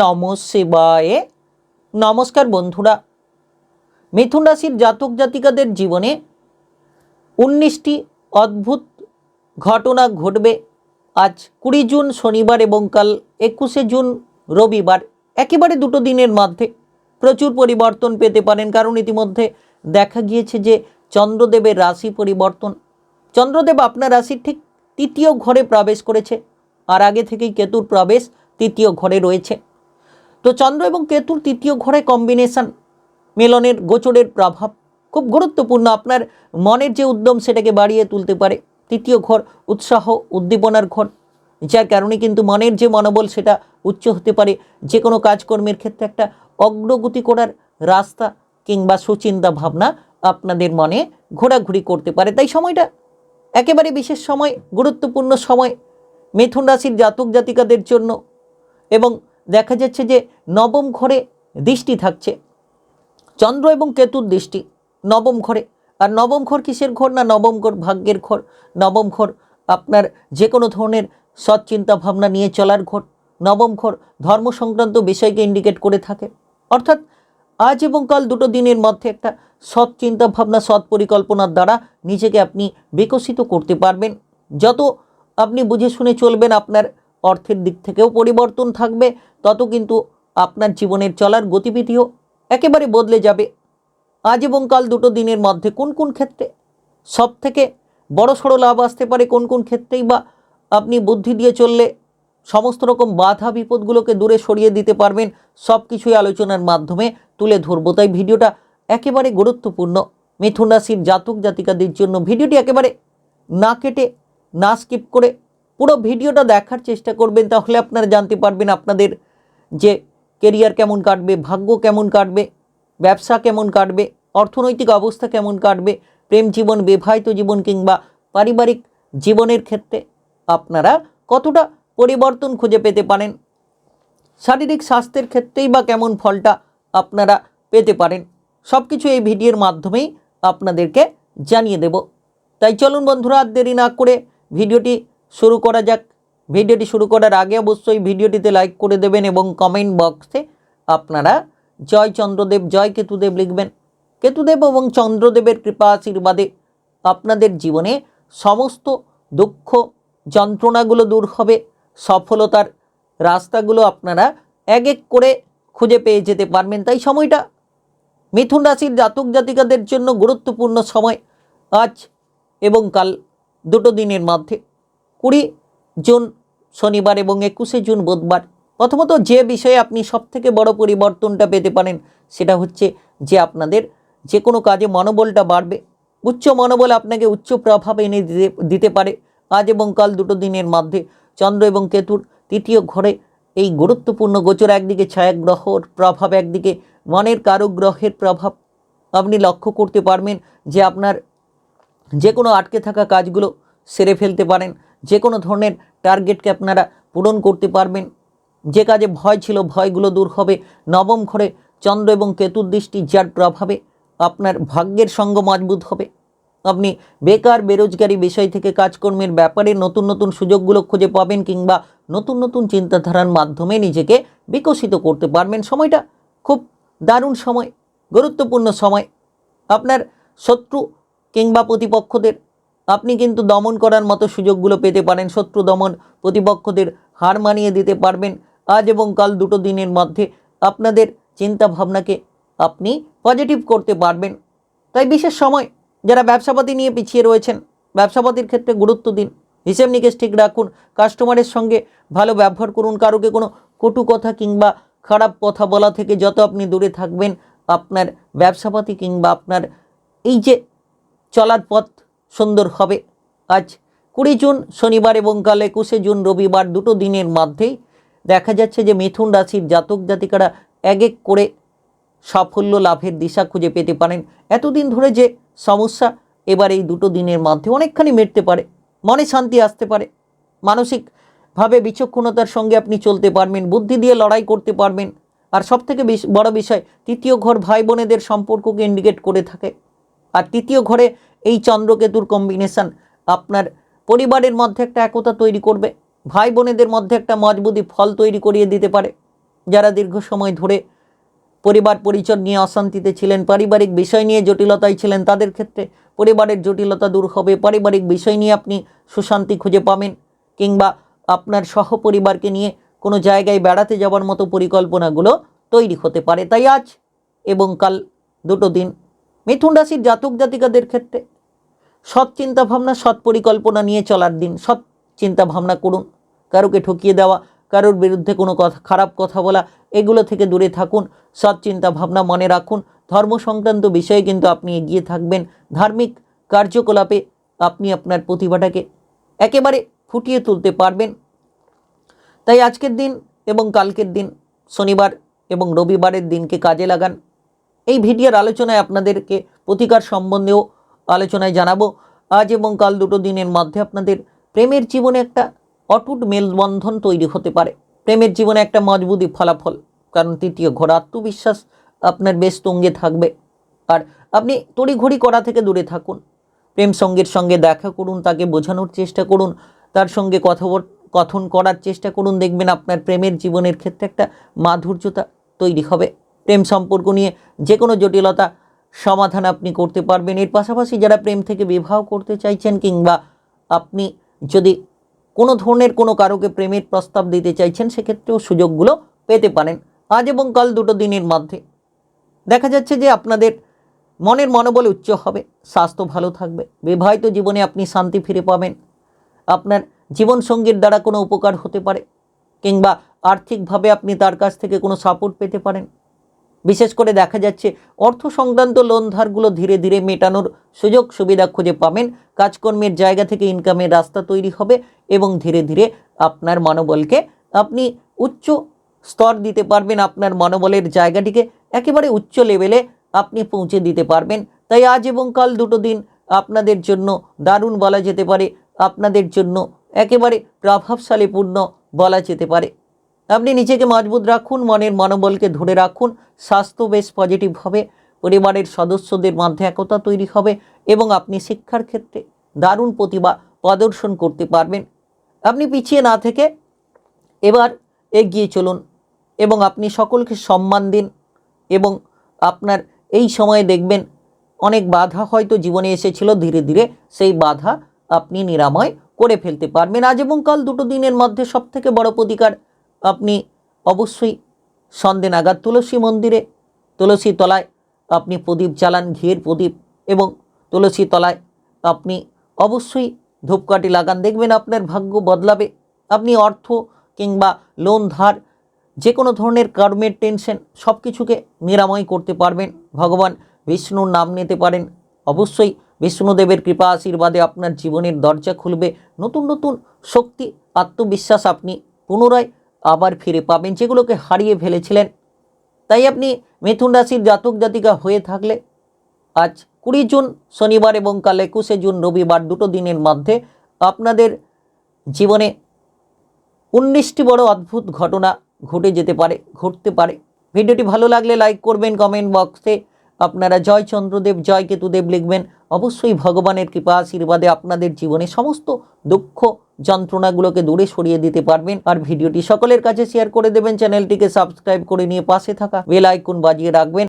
নমঃ শিবায়। নমস্কার বন্ধুরা, মিথুন রাশির জাতক জাতিকাদের জীবনে 19টি অদ্ভুত ঘটনা ঘটবে আজ 20 জুন শনিবার এবং কাল 21শে জুন রবিবার। একেবারে দুটো দিনের মধ্যে প্রচুর পরিবর্তন পেতে পারেন, কারণ ইতিমধ্যে দেখা গিয়েছে যে চন্দ্রদেবের রাশি পরিবর্তন। চন্দ্রদেব আপনার রাশির ঠিক তৃতীয় ঘরে প্রবেশ করেছে, আর আগে থেকেই কেতুর প্রবেশ তৃতীয় ঘরে রয়েছে। তো চন্দ্র এবং কেতুর তৃতীয় ঘরে কম্বিনেশন, মেলনের গোচরের প্রভাব খুব গুরুত্বপূর্ণ। আপনার মনের যে উদ্যম সেটাকে বাড়িয়ে তুলতে পারে। তৃতীয় ঘর উৎসাহ উদ্দীপনার ঘর, যার কারণে কিন্তু মনের যে মনোবল সেটা উচ্চ হতে পারে। যে কোনো কাজকর্মের ক্ষেত্রে একটা অগ্রগতি করার রাস্তা কিংবা সুচিন্তা ভাবনা আপনাদের মনে ঘোরাঘুরি করতে পারে। তাই সময়টা একেবারে বিশেষ সময়, গুরুত্বপূর্ণ সময় মিথুন রাশির জাতক জাতিকাদের জন্য। এবং দেখা যাচ্ছে যে নবম ঘরে দৃষ্টি থাকছে, চন্দ্র এবং কেতুর দৃষ্টি নবম ঘরে। আর নবম ঘর কিসের ঘর? না, নবম ঘর ভাগ্যের ঘর। নবম ঘর আপনার যে কোনো ধরনের সৎ চিন্তা ভাবনা নিয়ে চলার ঘর। নবম ঘর ধর্ম সংক্রান্ত বিষয়কে ইন্ডিকেট করে থাকে। অর্থাৎ আজ এবং কাল দুটো দিনের মধ্যে একটা সৎ চিন্তা ভাবনা, সৎ পরিকল্পনার দ্বারা নিজেকে আপনি বিকশিত করতে পারবেন। যত আপনি বুঝে শুনে চলবেন, আপনার অর্থের দিক থেকেও পরিবর্তন থাকবে, তত কিন্তু আপনার জীবনের চলার গতিবিধিও একেবারে বদলে যাবে। আজ এবং কাল দুটো দিনের মধ্যে কোন কোন ক্ষেত্রে সব থেকে বড় সড়ো লাভ আসতে পারে, কোন কোন ক্ষেত্রেই বা আপনি বুদ্ধি দিয়ে চললে সমস্ত রকম বাধা বিপদগুলোকে দূরে সরিয়ে দিতে পারবেন, সব কিছুই আলোচনার মাধ্যমে তুলে ধরবো। তাই ভিডিওটা একেবারে গুরুত্বপূর্ণ মিথুন রাশির জাতক জাতিকাদের জন্য। ভিডিওটি একেবারে না কেটে, না স্কিপ করে পুরো ভিডিওটা দেখার চেষ্টা করবেন, তাহলে আপনারা জানতে পারবেন আপনাদের যে কেরিয়ার কেমন কাটবে, ভাগ্য কেমন কাটবে, ব্যবসা কেমন কাটবে, অর্থনৈতিক অবস্থা কেমন কাটবে, প্রেম জীবন, বিবাহিত জীবন কিংবা পারিবারিক জীবনের ক্ষেত্রে আপনারা কতটা পরিবর্তন খুঁজে পেতে পারেন, শারীরিক স্বাস্থ্যের ক্ষেত্রেই বা কেমন ফলটা আপনারা পেতে পারেন। সব কিছু এই ভিডিওর মাধ্যমেই আপনাদেরকে জানিয়ে দেব। তাই চলুন বন্ধুরা, আর দেরি না করে ভিডিওটি শুরু করা যাক। ভিডিওটি শুরু করার আগে অবশ্যই ভিডিওটিতে লাইক করে দেবেন এবং কমেন্ট বক্সে আপনারা জয় চন্দ্রদেব, জয় কেতুদেব লিখবেন। কেতুদেব এবং চন্দ্রদেবের কৃপা আশীর্বাদে আপনাদের জীবনে সমস্ত দুঃখ যন্ত্রণাগুলো দূর হবে, সফলতার রাস্তাগুলো আপনারা এক এক করে খুঁজে পেয়ে যেতে পারবেন। তাই সময়টা মিথুন রাশির জাতক জাতিকাদের জন্য গুরুত্বপূর্ণ সময় আজ এবং কাল দুটো দিনের মধ্যে, 20 জুন শনিবার এবং 21শে জুন বুধবার। প্রথমত যে বিষয়ে আপনি সবথেকে বড় পরিবর্তনটা পেতে পারেন সেটা হচ্ছে যে আপনাদের যে কোনো কাজে মনোবলটা বাড়বে। উচ্চ মনোবল আপনাকে উচ্চ প্রভাব এনে দিতে পারে। আজ এবং কাল দুটো দিনের মধ্যে চন্দ্র এবং কেতুর তৃতীয় ঘরে এই গুরুত্বপূর্ণ গোচর, একদিকে ছায়াগ্রহর প্রভাব, একদিকে মনের কারুগ্রহের প্রভাব। আপনি লক্ষ্য করতে পারবেন যে আপনার যে কোনো আটকে থাকা কাজগুলো সেরে ফেলতে পারেন, যে কোনো ধরনের টার্গেটকে আপনারা পূরণ করতে পারবেন। যে কাজে ভয় ছিল ভয়গুলো দূর হবে। নবম ঘরে চন্দ্র এবং কেতুর দৃষ্টি, যার প্রভাবে আপনার ভাগ্যের সঙ্গ মজবুত হবে। আপনি বেকার বেরোজগারি বিষয় থেকে কাজকর্মের ব্যাপারে নতুন নতুন সুযোগগুলো খুঁজে পাবেন কিংবা নতুন নতুন চিন্তাধারার মাধ্যমে নিজেকে বিকশিত করতে পারবেন। সময়টা খুব দারুণ সময়, গুরুত্বপূর্ণ সময়। আপনার শত্রু কিংবা প্রতিপক্ষদের আপনি কিন্তু দমন করার মতো সুযোগগুলো পেতে পারেন। শত্রু দমন, প্রতিপক্ষদের হার মানিয়ে দিতে পারবেন। আজ এবং কাল দুটো দিনের মধ্যে আপনাদের চিন্তা ভাবনাকে আপনি পজিটিভ করতে পারবেন। তাই বিশেষ সময় যারা ব্যবসাপাতি নিয়ে পিছিয়ে রয়েছেন, ব্যবসাপাতির ক্ষেত্রে গুরুত্ব দিন, হিসেব নিকেশ ঠিক রাখুন, কাস্টমারের সঙ্গে ভালো ব্যবহার করুন। কারোকে কোনো কটু কথা কিংবা খারাপ কথা বলা থেকে যত আপনি দূরে থাকবেন, আপনার ব্যবসাপাতি কিংবা আপনার এই যে চলার পথ সুন্দর হবে। আজ 20 জুন শনিবার এবং কাল 21শে জুন রবিবার, দুটো দিনের মধ্যেই দেখা যাচ্ছে যে মিথুন রাশির জাতক জাতিকারা এক এক করে সাফল্য লাভের দিশা খুঁজে পেতে পারেন। এতদিন ধরে যে সমস্যা এবার এই দুটো দিনের মধ্যে অনেকখানি মিটতে পারে, মনে শান্তি আসতে পারে, মানসিকভাবে বিচক্ষণতার সঙ্গে আপনি চলতে পারবেন, বুদ্ধি দিয়ে লড়াই করতে পারবেন। আর সবথেকে বড় বিষয়, তৃতীয় ঘর ভাই বোনেদের সম্পর্ককে ইন্ডিকেট করে থাকে। আর তৃতীয় ঘরে এই চন্দ্রকেতুর কম্বিনেশন আপনার পরিবারের মধ্যে একটা একতা তৈরি করবে, ভাই বোনেদের মধ্যে একটা মজবুতি ফল তৈরি করিয়ে দিতে পারে। যারা দীর্ঘ সময় ধরে পরিবার পরিচয় নিয়ে অশান্তিতে ছিলেন, পারিবারিক বিষয় নিয়ে জটিলতায় ছিলেন, তাদের ক্ষেত্রে পরিবারের জটিলতা দূর হবে, পারিবারিক বিষয় নিয়ে আপনি সুশান্তি খুঁজে পাবেন, কিংবা আপনার সহপরিবারকে নিয়ে কোনো জায়গায় বেড়াতে যাওয়ার মতো পরিকল্পনাগুলো তৈরি হতে পারে। তাই আজ এবং কাল দুটো দিন মিথুন রাশির জাতক জাতিকাদের ক্ষেত্রে সৎ চিন্তাভাবনা, সৎ পরিকল্পনা নিয়ে চলার দিন। সৎ চিন্তাভাবনা করুন, কারোকে ঠকিয়ে দেওয়া, কারোর বিরুদ্ধে কোনো খারাপ কথা বলা, এগুলো থেকে দূরে থাকুন। সৎ চিন্তাভাবনা মনে রাখুন। ধর্ম সংক্রান্ত বিষয়ে কিন্তু আপনি এগিয়ে থাকবেন। ধার্মিক কার্যকলাপে আপনি আপনার প্রতিভাটাকে একেবারে ফুটিয়ে তুলতে পারবেন। তাই আজকের দিন এবং কালকের দিন, শনিবার এবং রবিবারের দিনকে কাজে লাগান। এই ভিডিওর আলোচনায় আপনাদেরকে প্রতিকার সম্বন্ধেও আলোচনায় জানাবো। আজ এবং কাল দুটো দিনের মধ্যে আপনাদের প্রেমের জীবনে একটা অটুট মেলবন্ধন তৈরি হতে পারে। প্রেমের জীবনে একটা মজবুতি ফলাফল, কারণ তৃতীয় ঘর, আত্মবিশ্বাস আপনার বেশ তুঙ্গে থাকবে। আর আপনি তড়িঘড়ি করা থেকে দূরে থাকুন। প্রেম সঙ্গীর সঙ্গে দেখা করুন, তাকে বোঝানোর চেষ্টা করুন, তার সঙ্গে কথন করার চেষ্টা করুন। দেখবেন আপনার প্রেমের জীবনের ক্ষেত্রে একটা মাধুর্যতা তৈরি হবে। প্রেম সম্পর্ক নিয়ে যে কোনো জটিলতা সমাধান আপনি করতে পারবেন। এর পাশাপাশি যারা প্রেম থেকে বিবাহ করতে চাইছেন, কিংবা আপনি যদি কোনো ধরনের কোনো কারোকে প্রেমের প্রস্তাব দিতে চাইছেন, সেক্ষেত্রেও সুযোগগুলো পেতে পারেন। আজ এবং কাল দুটো দিনের মধ্যে দেখা যাচ্ছে যে আপনাদের মনের মনোবল উচ্চ হবে, স্বাস্থ্য ভালো থাকবে, বিবাহিত জীবনে আপনি শান্তি ফিরে পাবেন, আপনার জীবনসঙ্গীর দ্বারা কোনো উপকার হতে পারে, কিংবা আর্থিকভাবে আপনি তার কাছ থেকে কোনো সাপোর্ট পেতে পারেন। বিশেষ করে দেখা যাচ্ছে অর্থ সংক্রান্ত লোন ধারগুলো ধীরে ধীরে মেটানোর সুযোগ সুবিধা খুঁজে পাবেন। কাজকর্মের জায়গা থেকে ইনকামের রাস্তা তৈরি হবে এবং ধীরে ধীরে আপনার মনোবলকে আপনি উচ্চ স্তর দিতে পারবেন। আপনার মনোবলের জায়গাটিকে একেবারে উচ্চ লেভেলে আপনি পৌঁছে দিতে পারবেন। তাই আজ এবং কাল দুটো দিন আপনাদের জন্য দারুণ বলা যেতে পারে, আপনাদের জন্য একেবারে প্রভাবশালীপূর্ণ বলা যেতে পারে। আপনি নিজেকে মজবুত রাখুন, মনের মনোবলকে ধরে রাখুন, স্বাস্থ্য বেশ পজিটিভ হবে, পরিবারের সদস্যদের মধ্যে একতা তৈরি হবে এবং আপনি শিক্ষার ক্ষেত্রে দারুণ প্রতিভা প্রদর্শন করতে পারবেন। আপনি পিছিয়ে না থেকে এবার এগিয়ে চলুন এবং আপনি সকলকে সম্মান দিন। এবং আপনার এই সময়ে দেখবেন অনেক বাধা হয়তো জীবনে এসেছিল, ধীরে ধীরে সেই বাধা আপনি নিরাময় করে ফেলতে পারবেন। আজ এবং কাল দুটো দিনের মধ্যে সবথেকে বড় প্রতিকার, আপনি অবশ্যই সন্ধ্যে নাগাদ তুলসী মন্দিরে, তুলসী তলায় আপনি প্রদীপ জ্বালান, ঘিয়ের প্রদীপ, এবং তুলসী তলায় আপনি অবশ্যই ধূপকাঠি লাগান। দেখবেন আপনার ভাগ্য বদলাবে। আপনি অর্থ কিংবা লোন ধার, যে কোনো ধরনের কর্মের টেনশন, সব কিছুকে নিরাময় করতে পারবেন। ভগবান বিষ্ণুর নাম নিতে পারেন। অবশ্যই বিষ্ণুদেবের কৃপা আশীর্বাদে আপনার জীবনের দরজা খুলবে। নতুন নতুন শক্তি, আত্মবিশ্বাস আপনি পুনরায় আবার ফিরে পাবেন, যেগুলোকে হারিয়ে ফেলেছিলেন। তাই আপনি মিথুন রাশির জাতক জাতিকা হয়ে থাকলে আজ 20 জুন শনিবার এবং কাল 21শে জুন রবিবার দুটো দিনের মধ্যে আপনাদের জীবনে 19টি বড় অদ্ভুত ঘটনা ঘটতে পারে। ভিডিওটি ভালো লাগলে লাইক করবেন, কমেন্ট বক্সে আপনারা জয় চন্দ্রদেব, জয় কেতুদেব লিখবেন। অবশ্যই ভগবানের কৃপা আশীর্বাদে আপনাদের জীবনে সমস্ত দুঃখ যন্ত্রণাগুলোকে দূরে সরিয়ে দিতে পারবেন। আর ভিডিওটি সকলের কাছে শেয়ার করে দেবেন, চ্যানেলটিকে সাবস্ক্রাইব করে নিয়ে পাশে থাকা বেল আইকন বাজিয়ে রাখবেন।